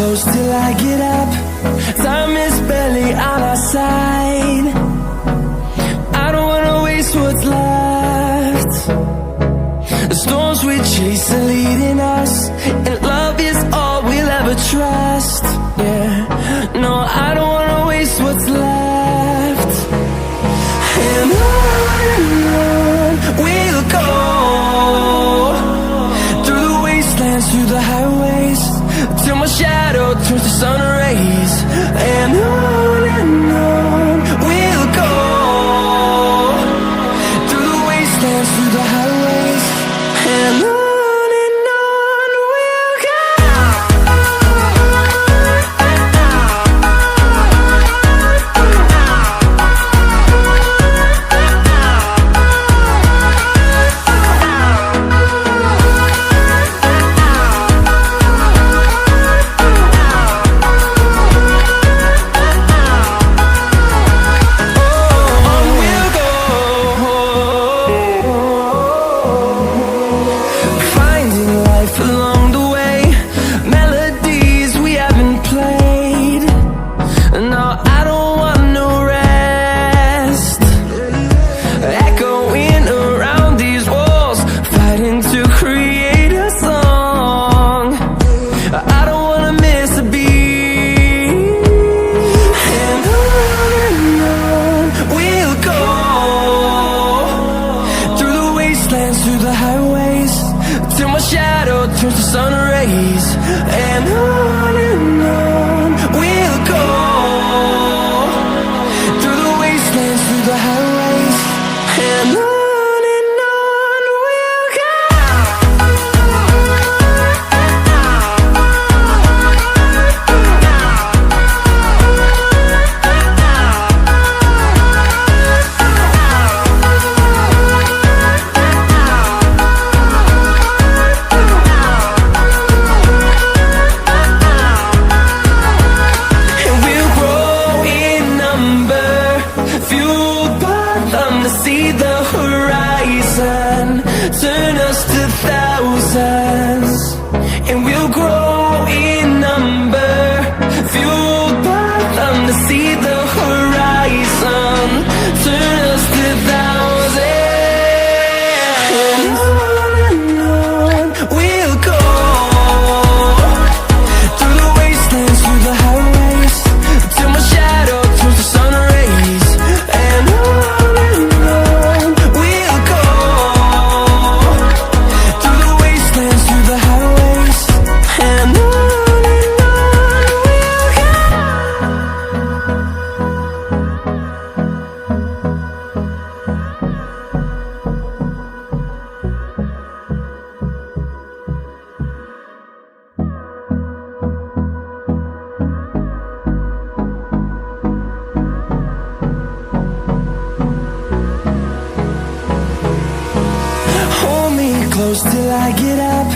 close till I get up. Time is barely on our side. I don't wanna waste what's left. The storms we chase are leading us, and love is all we'll ever trust. Yeah, no, I don't wanna waste what's left. And on we'll go, through the wastelands, through the highways, till my shadow turns to sun rays. And on we'll go, through the wastelands, through the highways, and on we'll go. Till I get up,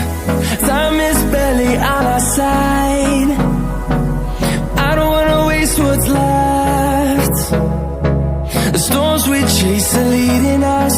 time is barely on our side. I don't wanna waste what's left. The storms we chase are leading us,